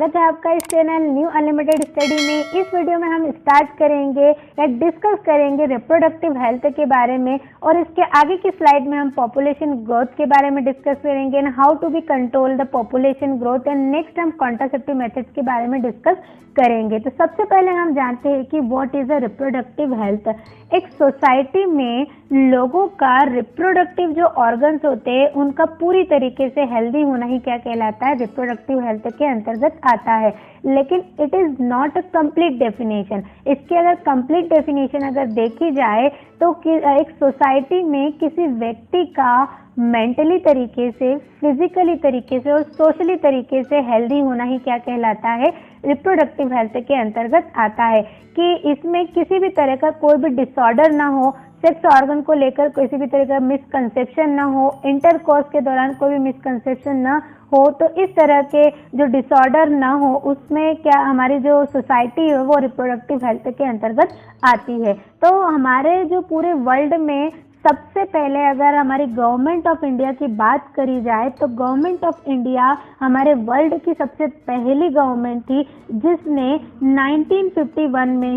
स्वागत है आपका इस चैनल न्यू अनलिमिटेड स्टडी में। इस वीडियो में हम स्टार्ट करेंगे या डिस्कस करेंगे रिप्रोडक्टिव हेल्थ के बारे में, और इसके आगे की स्लाइड में हम पॉपुलेशन ग्रोथ के बारे में डिस्कस करेंगे and how to be control the population growth, and next हम कॉन्ट्रासेप्टिव मेथड्स के बारे में डिस्कस करेंगे। तो सबसे पहले हम जानते हैं कि what is a reproductive health. एक सोसाइटी में लोगों का रिप्रोडक्टिव जो ऑर्गन्स होते हैं उनका पूरी तरीके से हेल्दी होना ही क्या कहलाता है, रिप्रोडक्टिव हेल्थ के अंतर्गत आता है। लेकिन it is not a complete definition. इसकी अगर कंप्लीट डेफिनेशन अगर देखी जाए तो एक सोसाइटी में किसी व्यक्ति का मेंटली तरीके से, फिजिकली तरीके से और सोशली तरीके से हेल्दी होना ही क्या कहलाता है, रिप्रोडक्टिव हेल्थ के अंतर्गत आता है। कि इसमें किसी भी तरह का कोई भी डिसऑर्डर ना हो, सेक्स ऑर्गन को लेकर किसी भी तरह का मिसकंसेप्शन ना हो, इंटरकोर्स के दौरान कोई भी मिसकंसेप्शन ना हो, तो इस तरह के जो डिसऑर्डर ना हो उसमें क्या हमारी जो सोसाइटी है वो रिप्रोडक्टिव हेल्थ के अंतर्गत आती है। तो हमारे जो पूरे वर्ल्ड में सबसे पहले अगर हमारी गवर्नमेंट ऑफ इंडिया की बात करी जाए तो गवर्नमेंट ऑफ इंडिया हमारे वर्ल्ड की सबसे पहली गवर्नमेंट थी जिसने 1951 में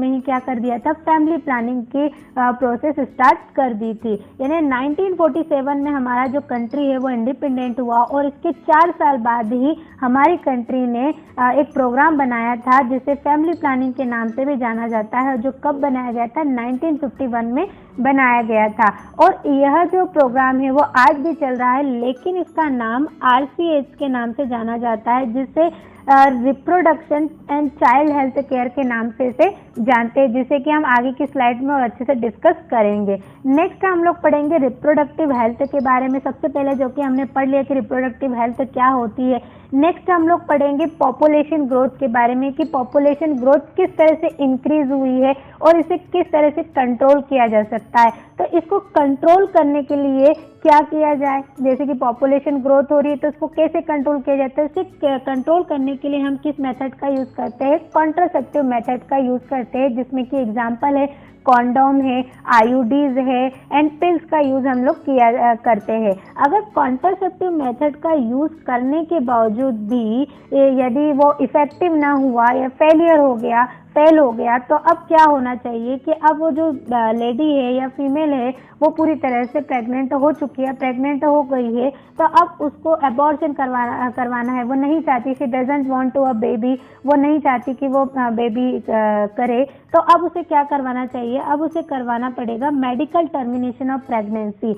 ही क्या कर दिया था, फैमिली प्लानिंग की प्रोसेस स्टार्ट कर दी थी। यानी 1947 में हमारा जो कंट्री है वो इंडिपेंडेंट हुआ और इसके 4 साल बाद ही हमारी कंट्री ने एक प्रोग्राम बनाया था जिसे फैमिली प्लानिंग के नाम से भी जाना जाता है, जो कब बनाया गया था, 1951 में बनाया गया था। और यह जो प्रोग्राम है वो आज भी चल रहा है, लेकिन इसका नाम RCH के नाम से जाना जाता है, जिसे reproduction and child health care के नाम से इसे जानते हैं, जिसे कि हम आगे की स्लाइड में और अच्छे से डिस्कस करेंगे। नेक्स्ट हम लोग पढ़ेंगे रिप्रोडक्टिव हेल्थ के बारे में। सबसे पहले जो कि हमने पढ़ लिया कि रिप्रोडक्टिव हेल्थ क्या होती है। नेक्स्ट हम लोग पढ़ेंगे पॉपुलेशन ग्रोथ के बारे में कि पॉपुलेशन ग्रोथ किस तरह से इंक्रीज हुई है और इसे किस तरह से कंट्रोल किया जा सकता है। तो इसको कंट्रोल करने के लिए क्या किया जाए, जैसे कि पॉपुलेशन ग्रोथ हो रही है तो उसको कैसे कंट्रोल किया जाता है। इसे कंट्रोल करने के लिए हम किस मेथड का यूज करते हैं, कॉन्ट्रासेप्टिव मेथड का यूज करते हैं, जिसमें कि एग्जांपल है कॉन्डोम है, आईयूडीज है एंड पिल्स का यूज हम लोग किया करते हैं। अगर कॉन्ट्रासेप्टिव मेथड का यूज करने के बावजूद भी यदि वो इफेक्टिव ना हुआ या फेल हो गया तो अब क्या होना चाहिए कि अब वो जो लेडी है या फीमेल है वो पूरी तरह से प्रेग्नेंट हो चुकी है, प्रेग्नेंट हो गई है, तो अब उसको एबॉर्शन करवाना है। वो नहीं चाहती, she doesn't want to a baby, वो नहीं चाहती कि वो बेबी करे, तो अब उसे क्या करवाना चाहिए, अब उसे करवाना पड़ेगा मेडिकल टर्मिनेशन ऑफ प्रेगनेंसी।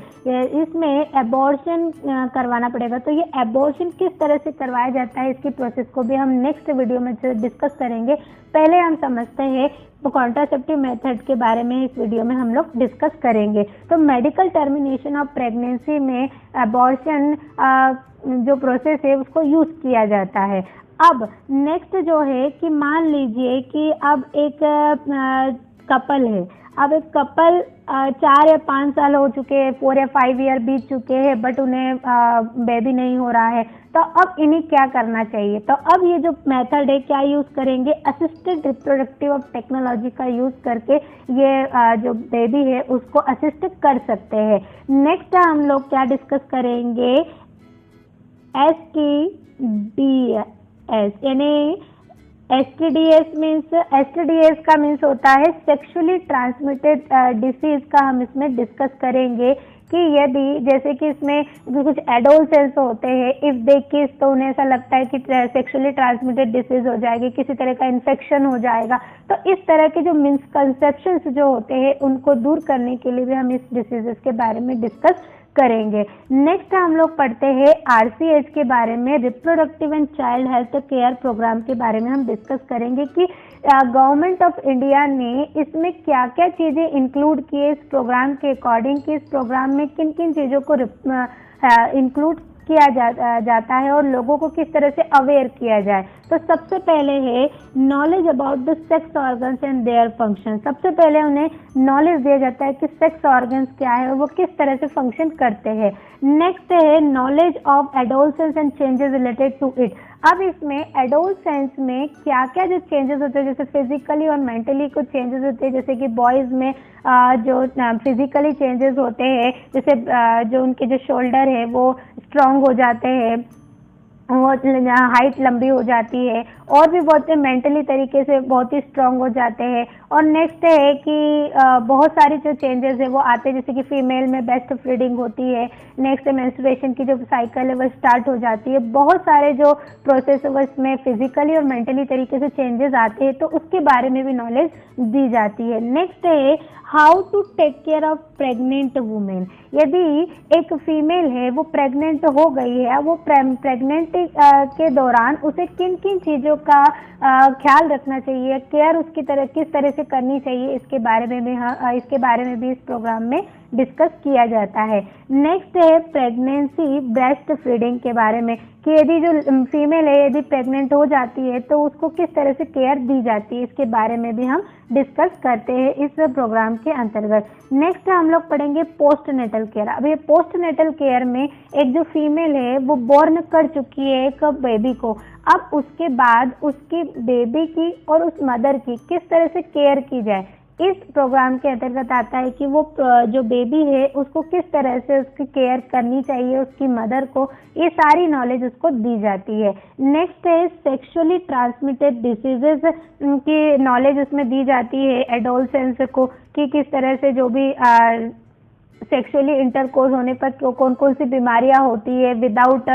इसमें एबॉर्शन करवाना पड़ेगा। तो ये एबॉर्शन किस तरह से करवाया जाता है, इसकी प्रोसेस को भी हम नेक्स्ट वीडियो में डिस्कस करेंगे। पहले हम समझते हैं तो कॉन्ट्रासेप्टिव मेथड के बारे में इस वीडियो में हम लोग डिस्कस करेंगे। तो मेडिकल टर्मिनेशन ऑफ प्रेगनेंसी में एबॉर्शन जो प्रोसेस है उसको यूज किया जाता है। अब नेक्स्ट जो है कि मान लीजिए कि अब एक कपल है, अब एक कपल 4 या 5 साल हो चुके हैं, 4 या 5 ईयर बीत चुके हैं, बट उन्हें बेबी नहीं हो रहा है, तो अब इन्हें क्या करना चाहिए। तो अब ये जो मेथड है क्या यूज करेंगे, असिस्टेड रिप्रोडक्टिव ऑफ टेक्नोलॉजी का यूज करके ये जो बेबी है उसको असिस्ट कर सकते हैं। नेक्स्ट हम लोग क्या डिस्कस करेंगे, STDs यानी STDs का मीन्स होता है सेक्सुअली ट्रांसमिटेड डिसीज का हम इसमें डिस्कस करेंगे कि यदि जैसे कि इसमें कुछ एडोलसेंस होते हैं, इफ दे किस तो उन्हें ऐसा लगता है कि सेक्सुअली ट्रांसमिटेड डिसीज हो जाएगी, किसी तरह का इन्फेक्शन हो जाएगा, तो इस तरह के जो मिसकंसेप्शंस जो होते हैं उनको दूर करने के लिए भी हम इस डिसीजेस के बारे में डिस्कस करेंगे। नेक्स्ट हम लोग पढ़ते हैं RCH के बारे में, reproductive and child health care programme के बारे में हम डिस्कस करेंगे कि गवर्नमेंट ऑफ इंडिया ने इसमें क्या क्या चीज़ें इंक्लूड की है इस प्रोग्राम के अकॉर्डिंग, कि इस प्रोग्राम में किन किन चीज़ों को इंक्लूड किया जाता है और लोगों को किस तरह से अवेयर किया जाए। तो सबसे पहले है knowledge about the sex organs and their function. सबसे पहले उन्हें नॉलेज दिया जाता है कि सेक्स ऑर्गन्स क्या है और वो किस तरह से फंक्शन करते हैं। नेक्स्ट है knowledge of adolescence and changes related to it. अब इसमें एडोलसेंस में क्या क्या जो चेंजेस होते हैं, जैसे फिजिकली और मेंटली कुछ चेंजेस होते हैं, जैसे कि बॉयज़ में जो फिजिकली चेंजेस होते हैं, जैसे जो उनके जो शोल्डर है वो स्ट्रांग हो जाते हैं, वो हाइट लंबी हो जाती है और भी बहुत मेंटली तरीके से बहुत ही स्ट्रांग हो जाते हैं। और नेक्स्ट है कि बहुत सारी जो चेंजेस है वो आते हैं, जैसे कि फीमेल में बेस्ट फीडिंग होती है। नेक्स्ट मेंस्ट्रुएशन की जो साइकिल है वो स्टार्ट हो जाती है। बहुत सारे जो प्रोसेस है वो इसमें फिजिकली और मेंटली तरीके से चेंजेस आते हैं, तो उसके बारे में भी नॉलेज दी जाती है। नेक्स्ट है how to take care of pregnant women. यदि एक फीमेल है वो प्रेग्नेंट हो गई है, वो प्रेग्नेंट के दौरान उसे किन किन चीज़ों का ख्याल रखना चाहिए, केयर उसकी तरह किस तरह से करनी चाहिए, इसके बारे में भी इस प्रोग्राम में डिस्कस किया जाता है। नेक्स्ट है प्रेगनेंसी ब्रेस्ट फीडिंग के बारे में, कि यदि जो फीमेल है यदि प्रेग्नेंट हो जाती है तो उसको किस तरह से केयर दी जाती है, इसके बारे में भी हम डिस्कस करते हैं इस प्रोग्राम के अंतर्गत। नेक्स्ट हम लोग पढ़ेंगे पोस्ट नेटल केयर। अब ये पोस्ट नेटल केयर में एक जो फीमेल है वो बॉर्न कर चुकी है एक बेबी को, अब उसके बाद उसकी बेबी की और उस मदर की किस तरह से केयर की जाए, इस प्रोग्राम के अंतर्गत आता है कि वो जो बेबी है उसको किस तरह से उसकी केयर करनी चाहिए, उसकी मदर को, ये सारी नॉलेज उसको दी जाती है। नेक्स्ट है सेक्सुअली ट्रांसमिटेड डिसीजेस की नॉलेज उसमें दी जाती है एडोलसेंस को, कि किस तरह से जो भी सेक्सुअली इंटरकोर्स होने पर कौन कौन सी बीमारियां होती है, विदाउट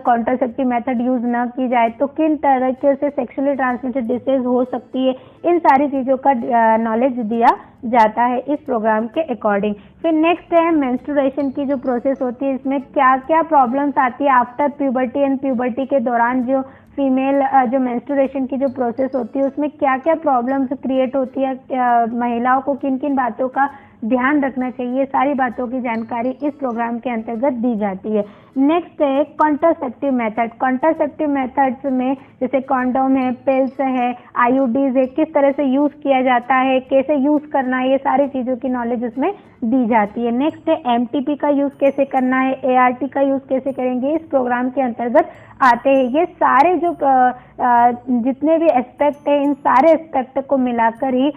कॉन्ट्रासेप्टिव मेथड यूज न की जाए तो किन तरीके से सेक्सुअली ट्रांसमिटेड डिसीज हो सकती है, इन सारी चीज़ों का नॉलेज दिया जाता है इस प्रोग्राम के अकॉर्डिंग। फिर नेक्स्ट है मेंस्ट्रुएशन की जो प्रोसेस होती है, इसमें क्या क्या प्रॉब्लम्स आती है आफ्टर प्यूबर्टी एंड प्यूबर्टी के दौरान जो फीमेल जो मेंस्ट्रुएशन की जो प्रोसेस होती है उसमें क्या क्या प्रॉब्लम्स क्रिएट होती है, महिलाओं को किन किन बातों का ध्यान रखना चाहिए, सारी बातों की जानकारी इस प्रोग्राम के अंतर्गत दी जाती है। नेक्स्ट है कॉन्ट्रासेप्टिव मेथड। कॉन्ट्रासेप्टिव मेथड्स में जैसे कॉन्डोम है, पिल्स है, आईयूडीज है, किस तरह से यूज किया जाता है, कैसे यूज करना है, ये सारी चीज़ों की नॉलेज उसमें दी जाती है। नेक्स्ट है एमटीपी का यूज कैसे करना है, एआरटी का यूज कैसे करेंगे, इस प्रोग्राम के अंतर्गत आते हैं। ये सारे जो जितने भी एस्पेक्ट है, इन सारे एस्पेक्ट को मिलाकर ही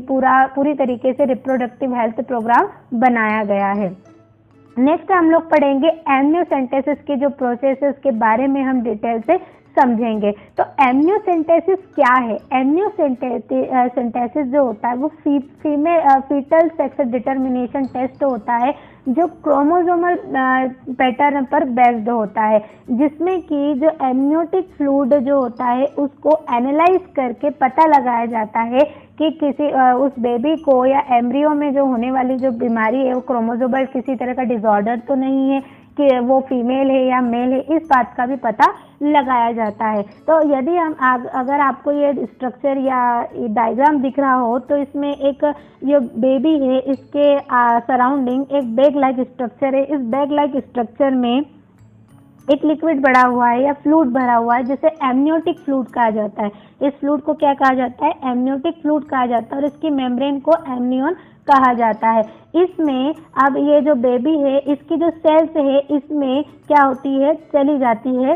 पूरी तरीके से रिप्रोडक्टिव हेल्थ प्रोग्राम बनाया गया है। नेक्स्ट हम लोग पढ़ेंगे एमनियोसेंटेसिस की जो प्रोसेस है उसके बारे में हम डिटेल से समझेंगे। तो एमनियोसेंटेसिस क्या है? एमनियोसेंटेसिस जो होता है वो फीटल सेक्स डिटर्मिनेशन टेस्ट होता है जो क्रोमोसोमल पैटर्न पर बेस्ड होता है, जिसमें कि जो एमनियोटिक फ्लूइड जो होता है उसको एनालाइज करके पता लगाया जाता है कि किसी उस बेबी को या एम्ब्रियो में जो होने वाली जो बीमारी है वो क्रोमोसोमल किसी तरह का डिसऑर्डर तो नहीं है, कि वो फीमेल है या मेल है, इस बात का भी पता लगाया जाता है। तो यदि अगर आपको ये स्ट्रक्चर या डायग्राम दिख रहा हो तो इसमें एक जो बेबी है इसके सराउंडिंग एक बैग लाइक स्ट्रक्चर है। इस बैग लाइक स्ट्रक्चर में एक लिक्विड भरा हुआ है या फ्लूइड भरा हुआ है जिसे एमनियोटिक फ्लूइड कहा जाता है। इस फ्लूइड को क्या कहा जाता है? एमनियोटिक फ्लूइड कहा जाता है, और इसकी मेम्ब्रेन को एमनियन कहा जाता है। इसमें अब ये जो बेबी है इसकी जो सेल्स है इसमें क्या होती है, चली जाती है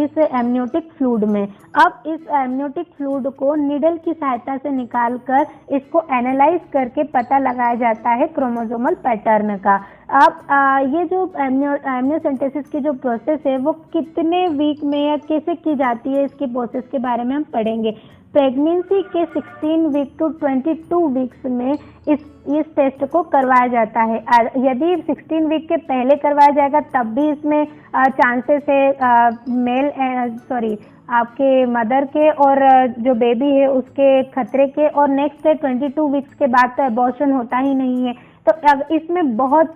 इस एमनियोटिक फ्लूइड में। अब इस एमनियोटिक फ्लूइड को नीडल की सहायता से निकालकर इसको एनालाइज करके पता लगाया जाता है क्रोमोसोमल पैटर्न का। अब ये जो एमनियोसेंटेसिस की जो प्रोसेस है वो कितने वीक में या कैसे की जाती है, इसकी प्रोसेस के बारे में हम पढ़ेंगे। प्रेगनेंसी के 16 वीक टू 22 वीक्स में इस टेस्ट को करवाया जाता है। यदि 16 वीक के पहले करवाया जाएगा तब भी इसमें चांसेस है आपके मदर के और जो बेबी है उसके खतरे के, और नेक्स्ट है 22 वीक्स के बाद तो अबॉर्शन होता ही नहीं है। तो इसमें बहुत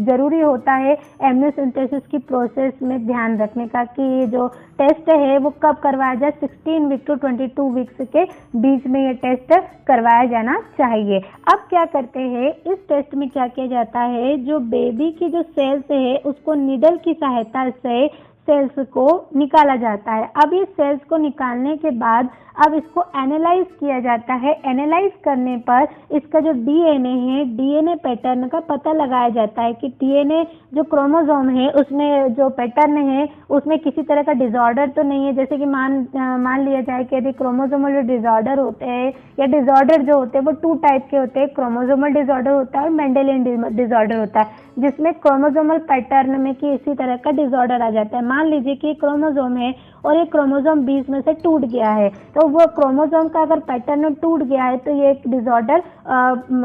ज़रूरी होता है एमनियोसेंटेसिस की प्रोसेस में ध्यान रखने का कि जो टेस्ट है वो कब करवाया जाए, 16 वीक टू 22 वीक्स के बीच में ये टेस्ट करवाया जाना चाहिए। अब क्या करते हैं, इस टेस्ट में क्या किया जाता है, जो बेबी की जो सेल्स है उसको नीडल की सहायता से सेल्स को निकाला जाता है। अब ये सेल्स को निकालने के बाद अब इसको एनालाइज किया जाता है। एनालाइज करने पर इसका जो डीएनए है, डीएनए पैटर्न का पता लगाया जाता है कि डीएनए जो क्रोमोसोम है उसमें जो पैटर्न है उसमें किसी तरह का डिसऑर्डर तो नहीं है। जैसे कि मान लिया जाए कि यदि क्रोमोसोमल जो डिसऑर्डर होते हैं या डिसऑर्डर जो होते हैं वो 2 टाइप के होते हैं, क्रोमोसोमल डिसऑर्डर होता है और मेंडेलियन डिसऑर्डर होता है। जिसमें क्रोमोसोमल पैटर्न में कि इसी तरह का डिसऑर्डर आ जाता है। मान लीजिए कि क्रोमोसोम है और ये क्रोमोसोम 20 में से टूट गया है, तो वो क्रोमोसोम का अगर पैटर्न टूट गया है तो ये एक डिसऑर्डर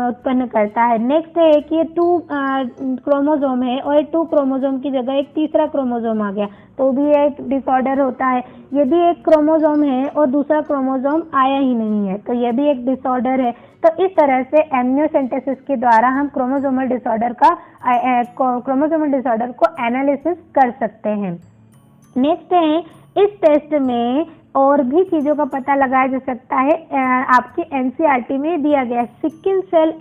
उत्पन्न करता है। नेक्स्ट है कि ये 2 क्रोमोसोम है और 2 क्रोमोसोम की जगह एक तीसरा क्रोमोसोम आ गया, तो भी एक डिसऑर्डर होता है। यदि एक क्रोमोसोम है और दूसरा क्रोमोसोम आया ही नहीं है तो यह भी एक डिसऑर्डर है। तो इस तरह से एमनियोसेंटेसिस के द्वारा हम क्रोमोसोमल डिसऑर्डर को एनालिसिस कर सकते हैं। नेक्स्ट है, इस टेस्ट में और भी चीजों का पता लगाया जा सकता है। आपकी एनसीईआरटी में दिया गया सिकल सेल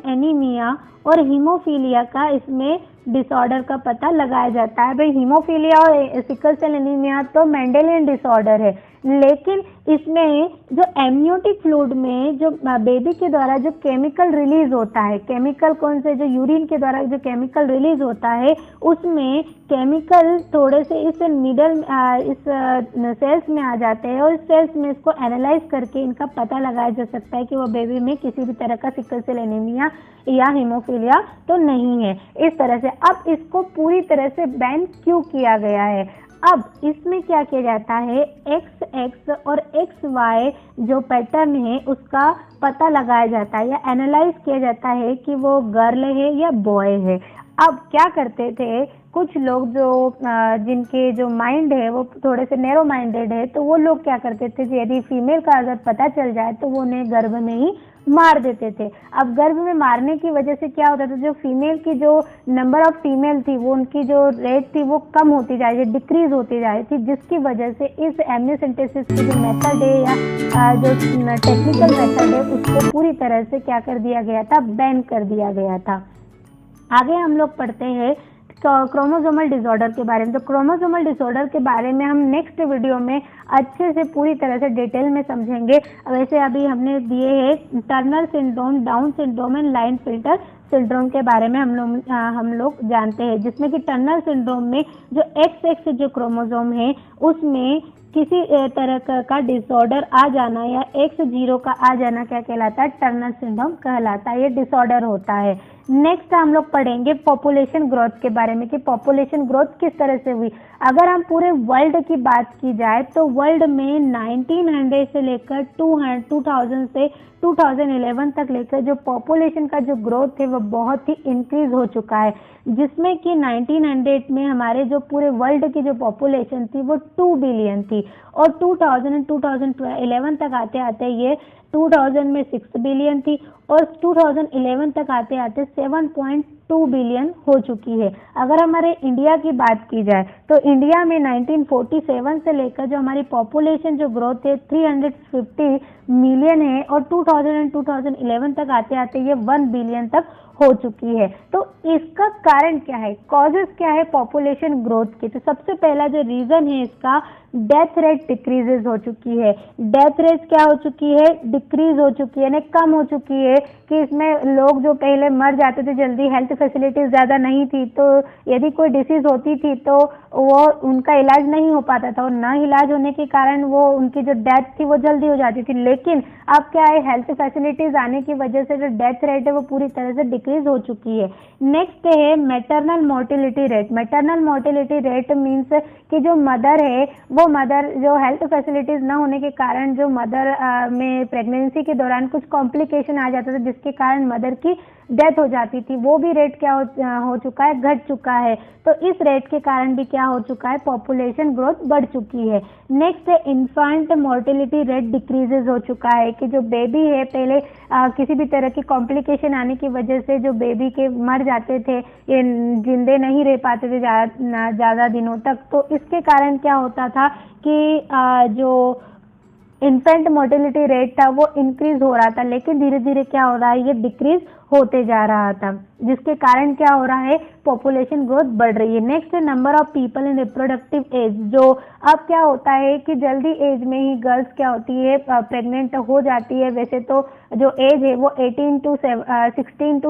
एनीमिया और हीमोफीलिया का इसमें डिसऑर्डर का पता लगाया जाता है। भाई हीमोफीलिया और सिकल सेल एनीमिया तो मेंडेलियन डिसऑर्डर है, लेकिन इसमें जो एमनियोटिक फ्लूइड में जो बेबी के द्वारा जो केमिकल रिलीज होता है, केमिकल कौन से, जो यूरिन के द्वारा जो केमिकल रिलीज होता है उसमें केमिकल थोड़े से इस सेल्स में आ जाते हैं और इस सेल्स में इसको एनालाइज करके इनका पता लगाया जा सकता है कि वो बेबी में किसी भी तरह का सिकल सेल एनीमिया या हीमोफीलिया तो नहीं है। इस तरह से अब इसको पूरी तरह से बैन क्यों किया गया है? अब इसमें क्या किया जाता है, XX और XY जो पैटर्न है उसका पता लगाया जाता है या एनालाइज किया जाता है कि वो गर्ल है या बॉय है। अब क्या करते थे कुछ लोग जो जिनके जो माइंड है वो थोड़े से नैरो माइंडेड है, तो वो लोग क्या करते थे, यदि फीमेल का अगर पता चल जाए तो वो उन्हें गर्भ में ही मार देते थे। अब गर्भ में मारने की वजह से क्या होता था, जो फीमेल की जो नंबर ऑफ फीमेल थी वो उनकी जो रेट थी वो कम होती जा रही थी, डिक्रीज होती जा रही थी, जिसकी वजह से इस एमनियोसेंटेसिस की जो मेथड है या जो टेक्निकल मेथड है उसको पूरी तरह से क्या कर दिया गया था, बैन कर दिया गया था। आगे हम लोग पढ़ते हैं क्रोमोसोमल डिसऑर्डर के बारे में। तो क्रोमोसोमल डिसऑर्डर के बारे में हम नेक्स्ट वीडियो में अच्छे से पूरी तरह से डिटेल में समझेंगे। वैसे अभी हमने दिए हैं Turner syndrome, down syndrome and line filter syndrome के बारे में हम लोग जानते हैं, जिसमें कि टर्नर सिंड्रोम में जो XX जो क्रोमोसोम है उसमें किसी तरह का डिसऑर्डर आ जाना या X0 का आ जाना क्या कहलाता है, टर्नर सिंड्रोम कहलाता है। ये डिसऑर्डर होता है। नेक्स्ट हम लोग पढ़ेंगे पॉपुलेशन ग्रोथ के बारे में कि पॉपुलेशन ग्रोथ किस तरह से हुई। अगर हम पूरे वर्ल्ड की बात की जाए तो वर्ल्ड में 1900 से लेकर 2000 से 2011 तक लेकर जो पॉपुलेशन का जो ग्रोथ है वो बहुत ही इंक्रीज हो चुका है, जिसमें कि 1900 में हमारे जो पूरे वर्ल्ड की जो पॉपुलेशन थी वो 2 बिलियन थी और 2011 तक आते आते ये 2000 में 6 बिलियन थी और 2011 तक आते आते 7.2 बिलियन हो चुकी है। अगर हमारे इंडिया की बात की जाए तो इंडिया में 1947 से लेकर जो हमारी पॉपुलेशन जो ग्रोथ है 350 मिलियन है और 2011 तक आते आते ये 1 बिलियन तक हो चुकी है। तो इसका कारण क्या है, कॉजेस क्या है पॉपुलेशन ग्रोथ के? तो सबसे पहला जो रीजन है इसका, डेथ रेट डिक्रीजेज हो चुकी है। डेथ रेट क्या हो चुकी है, डिक्रीज हो चुकी है, यानी कम हो चुकी है कि इसमें लोग जो पहले मर जाते थे जल्दी, हेल्थ फैसिलिटीज ज़्यादा नहीं थी, तो यदि कोई डिसीज होती थी तो वो उनका इलाज नहीं हो पाता था और न इलाज होने के कारण वो उनकी जो डेथ थी वो जल्दी हो जाती थी। लेकिन अब क्या है, हेल्थ फैसिलिटीज आने की वजह से जो डेथ रेट है वो पूरी तरह से डिक्रीज हो चुकी है। नेक्स्ट है maternal mortality rate. Maternal mortality rate means कि जो मदर है वो मदर जो हेल्थ फैसिलिटीज न होने के कारण जो मदर में प्रेगनेंसी के दौरान कुछ कॉम्प्लिकेशन आ जाता था जिसके कारण मदर की डेथ हो जाती थी, वो भी रेट क्या हो चुका है, घट चुका है। तो इस रेट के कारण भी क्या हो चुका है, पॉपुलेशन ग्रोथ बढ़ चुकी है। नेक्स्ट है इन्फेंट मोर्टिलिटी रेट डिक्रीजेज हो चुका है कि जो बेबी है पहले किसी भी तरह की कॉम्प्लिकेशन आने की वजह से जो बेबी के मर जाते थे, ये जिंदे नहीं रह पाते थे ज़्यादा दिनों तक, तो इसके कारण क्या होता था कि जो इन्फेंट मोर्टिलिटी रेट था वो इंक्रीज हो रहा था, लेकिन धीरे धीरे क्या हो रहा है, ये डिक्रीज होते जा रहा था, जिसके कारण क्या हो रहा है, पॉपुलेशन ग्रोथ बढ़ रही है। नेक्स्ट है number of people in reproductive age. जो अब क्या होता है कि जल्दी एज में ही गर्ल्स क्या होती है, प्रेग्नेंट हो जाती है। वैसे तो जो एज है वो 16 टू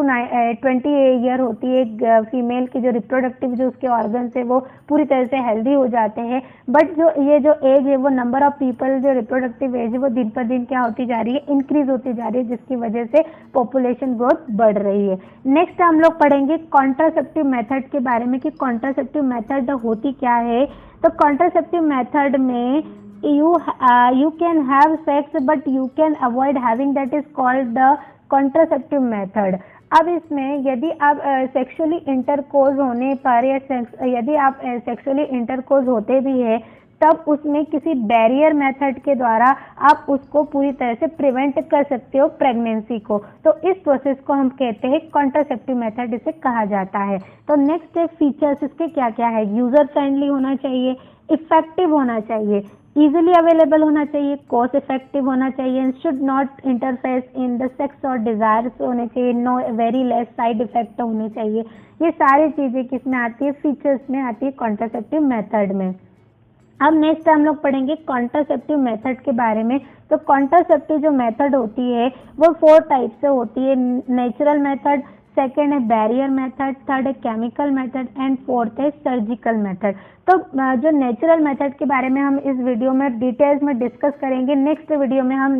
20 ईयर होती है फीमेल की, जो रिप्रोडक्टिव जो उसके ऑर्गन्स है वो पूरी तरह से हेल्दी हो जाते हैं। बट जो ये जो एज है वो नंबर ऑफ पीपल जो रिप्रोडक्टिव एज है वो दिन पर दिन क्या होती जा रही है, इंक्रीज होती जा रही है, जिसकी वजह से पॉपुलेशन ग्रोथ बढ़ रही है। नेक्स्ट हम लोग पढ़ेंगे कॉन्ट्रासेप्टिव मेथड के बारे में कि कॉन्ट्रासेप्टिव मेथड होती क्या है। तो कॉन्ट्रासेप्टिव मेथड में you can have sex but you can avoid having, that is called the contraceptive method। अब इसमें यदि आप सेक्सुअली इंटरकोर्स होने पर या यदि आप सेक्सुअली इंटरकोर्स होते भी है तब उसमें किसी बैरियर मेथड के द्वारा आप उसको पूरी तरह से प्रिवेंट कर सकते हो प्रेगनेंसी को। तो इस प्रोसेस को हम कहते हैं कॉन्ट्रासेप्टिव मेथड, इसे कहा जाता है। तो नेक्स्ट है फीचर्स इसके क्या क्या है। यूजर फ्रेंडली होना चाहिए, इफेक्टिव होना चाहिए, इजीली अवेलेबल होना चाहिए, कॉस्ट इफेक्टिव होना चाहिए, should not interfere in the sex और डिजायर्स होने चाहिए, know very less side effect होने चाहिए। ये सारी चीजें किसमें आती है, फीचर्स में आती है कॉन्ट्रासेप्टिव मेथड में। अब नेक्स्ट हम लोग पढ़ेंगे कॉन्ट्रासेप्टिव मेथड के बारे में। तो कॉन्ट्रासेप्टिव जो मेथड होती है वो 4 टाइप से होती है। नेचुरल मेथड, सेकेंड है बैरियर मेथड, थर्ड है केमिकल मेथड एंड फोर्थ है सर्जिकल मेथड। तो जो नेचुरल मेथड के बारे में हम इस वीडियो में डिटेल्स में डिस्कस करेंगे। नेक्स्ट वीडियो में हम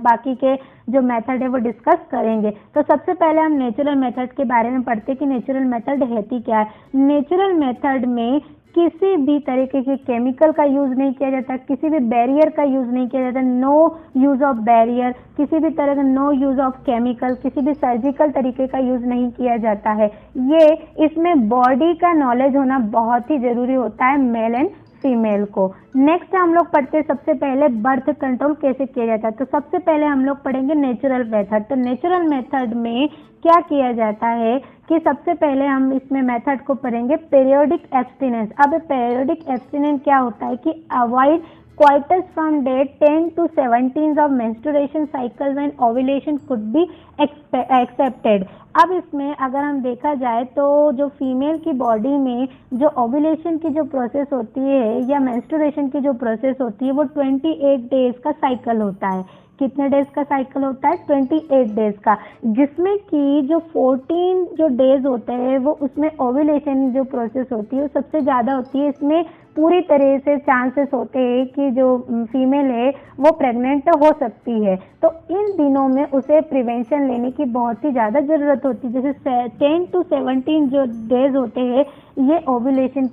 बाकी के जो मेथड है वो डिस्कस करेंगे। तो सबसे पहले हम नेचुरल मेथड के बारे में पढ़ते हैं कि नेचुरल मेथड है क्या है। नेचुरल मेथड में किसी भी तरीके के केमिकल का यूज नहीं किया जाता, किसी भी बैरियर का यूज नहीं किया जाता, नो यूज ऑफ बैरियर, किसी भी तरह का नो यूज ऑफ केमिकल, किसी भी सर्जिकल तरीके का यूज नहीं किया जाता है। ये इसमें बॉडी का नॉलेज होना बहुत ही जरूरी होता है मेल एंड फीमेल को। नेक्स्ट हम लोग पढ़ते हैं सबसे पहले बर्थ कंट्रोल कैसे किया जाता है। तो सबसे पहले हम लोग पढ़ेंगे नेचुरल मेथड। तो नेचुरल मेथड में क्या किया जाता है कि सबसे पहले हम इसमें मेथड को पढ़ेंगे पीरियोडिक एब्स्टिनेंस। अब पीरियोडिक एब्स्टिनेंस क्या होता है कि avoid coitus from day 10 to 17 of menstruation cycle when ovulation could be accepted। अब इसमें अगर हम देखा जाए तो जो फीमेल की बॉडी में जो ओव्यूलेशन की जो प्रोसेस होती है या मेंस्ट्रुएशन की जो प्रोसेस होती है वो 28 डेज का साइकिल होता है। कितने डेज का साइकिल होता है, 28 डेज का, जिसमें कि जो 14 जो डेज होते हैं वो उसमें ओव्यूलेशन जो प्रोसेस होती है वो सबसे ज़्यादा होती है। इसमें पूरी तरह से चांसेस होते हैं कि जो फीमेल है वो प्रेग्नेंट हो सकती है। तो इन दिनों में उसे प्रिवेंशन लेने की बहुत ही ज़्यादा ज़रूरत होती है। जैसे 10 to 17 जो डेज होते हैं ये ओव्यूलेशन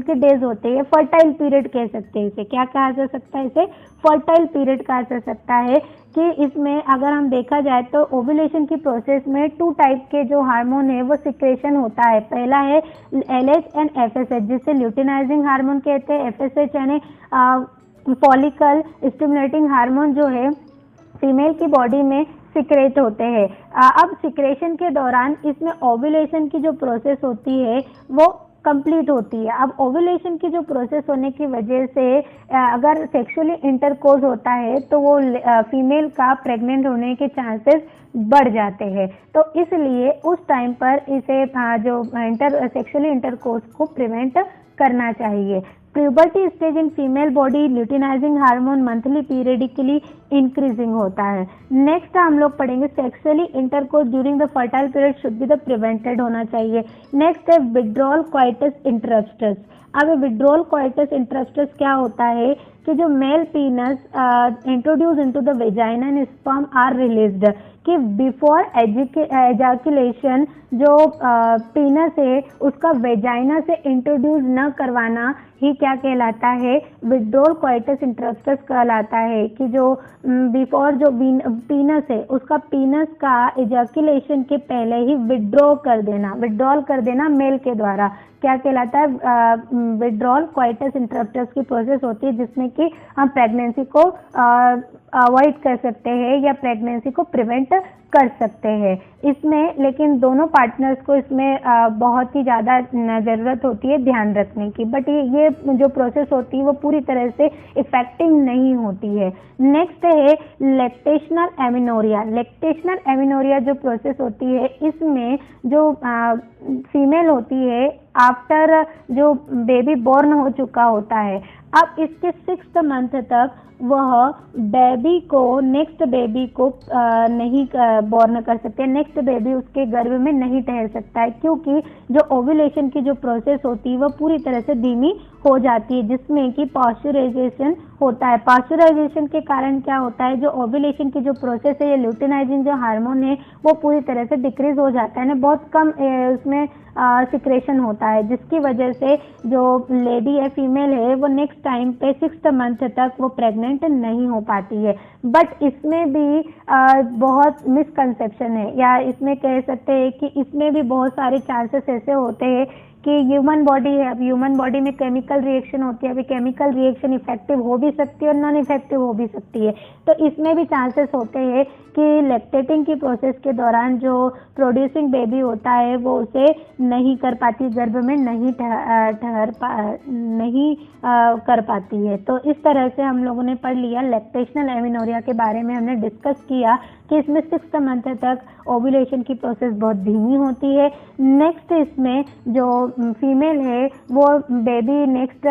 के डेज होते हैं। फर्टाइल पीरियड कह सकते हैं इसे। क्या कहा जा सकता है इसे, फर्टाइल पीरियड कहा जा सकता है। कि इसमें अगर हम देखा जाए तो ओव्यूलेशन की प्रोसेस में 2 टाइप के जो हार्मोन है वो सिक्रेशन होता है। पहला है LH एंड FSH, जिसे ल्यूटिनाइजिंग हार्मोन कहते हैं। FSH यानी फॉलिकल स्टिमुलेटिंग हार्मोन जो है फीमेल की बॉडी में सिक्रेट होते हैं। अब सिक्रेशन के दौरान इसमें ओव्यूलेशन की जो प्रोसेस होती है वो कंप्लीट होती है। अब ओव्यूलेशन की जो प्रोसेस होने की वजह से अगर सेक्सुअली इंटरकोर्स होता है तो वो फीमेल का प्रेग्नेंट होने के चांसेस बढ़ जाते हैं। तो इसलिए उस टाइम पर इसे जो सेक्सुअली इंटरकोर्स को प्रिवेंट करना चाहिए। Puberty stage in female body luteinising hormone monthly periodically increasing होता है। नेक्स्ट हम लोग पढ़ेंगे sexually intercourse during the fertile period should be the prevented होना चाहिए। नेक्स्ट है विड्रॉल क्वाइटस इंटरप्टस। अब विड्रॉल क्वाइटस इंटरप्टस क्या होता है कि जो male penis introduce into the vagina and sperm are released, कि बिफोर एजाकुलेशन जो पीनस है उसका वेजाइना से इंट्रोड्यूस न करवाना ही क्या कहलाता है, विड्रॉल क्वाइटस इंटरप्टस कहलाता है। कि जो बिफोर जो पीनस है उसका पीनस का एजाकुलेशन के पहले ही विड्रॉल कर देना मेल के द्वारा क्या कहलाता है, विड्रॉल क्वाइटस इंटरप्टस की प्रोसेस होती है, जिसमें कि हम प्रेगनेंसी को अवॉइड कर सकते हैं या प्रेगनेंसी को प्रिवेंट कर सकते हैं इसमें। लेकिन दोनों पार्टनर्स को इसमें बहुत ही ज़्यादा ज़रूरत होती है ध्यान रखने की। बट ये जो प्रोसेस होती है वो पूरी तरह से इफेक्टिव नहीं होती है। नेक्स्ट है लैक्टेशनल एमिनोरिया। लैक्टेशनल एमिनोरिया जो प्रोसेस होती है इसमें जो फीमेल होती है आफ्टर जो बेबी बॉर्न हो चुका होता है, अब इसके 6th मंथ तक वह बेबी को नेक्स्ट बेबी को नहीं बॉर्न कर सकते, नेक्स्ट बेबी उसके गर्भ में नहीं ठहर सकता है, क्योंकि जो ओव्यूलेशन की जो प्रोसेस होती है वह पूरी तरह से धीमी हो जाती है, जिसमें कि पास्चराइजेशन होता है। पास्चराइजेशन के कारण क्या होता है, जो ओव्यूलेशन की जो प्रोसेस है, ये ल्यूटिनाइजिन जो हार्मोन है वो पूरी तरह से डिक्रीज हो जाता है ना, बहुत कम उसमें सिक्रेशन होता है, जिसकी वजह से जो लेडी है, फीमेल है, वो नेक्स्ट टाइम पे 6th मंथ तक वो प्रेग्नेंट नहीं हो पाती है। बट इसमें भी बहुत मिसकंसेप्शन है, या इसमें कह सकते हैं कि इसमें भी बहुत सारे चांसेस ऐसे होते हैं कि ह्यूमन बॉडी है, अब ह्यूमन बॉडी में केमिकल रिएक्शन होती है, अभी केमिकल रिएक्शन इफेक्टिव हो भी सकती है और नॉन इफेक्टिव हो भी सकती है, तो इसमें भी चांसेस होते हैं कि लैक्टेटिंग की प्रोसेस के दौरान जो प्रोड्यूसिंग बेबी होता है वो उसे नहीं कर पाती, गर्भ में नहीं कर पाती है। तो इस तरह से हम लोगों ने पढ़ लिया लैक्टेशनल एमेनोरिया के बारे में, हमने डिस्कस किया कि इसमें 6th मंथ तक ओव्यूलेशन की प्रोसेस बहुत धीमी होती है। नेक्स्ट इसमें जो फीमेल है वो बेबी नेक्स्ट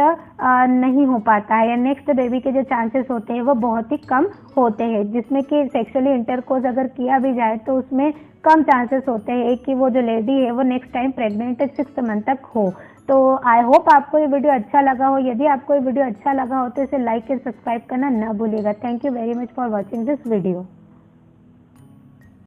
नहीं हो पाता है, या नेक्स्ट बेबी के जो चांसेस होते हैं वो बहुत ही कम होते हैं, जिसमें कि सेक्सुअली इंटरकोर्स अगर किया भी जाए तो उसमें कम चांसेस होते हैं कि वो जो लेडी है वो next time pregnant 6th month तक हो। तो आई होप आपको ये वीडियो अच्छा लगा हो। यदि आपको ये वीडियो अच्छा लगा हो तो इसे लाइक एंड सब्सक्राइब करना ना भूलिएगा। Thank you very much for watching this video.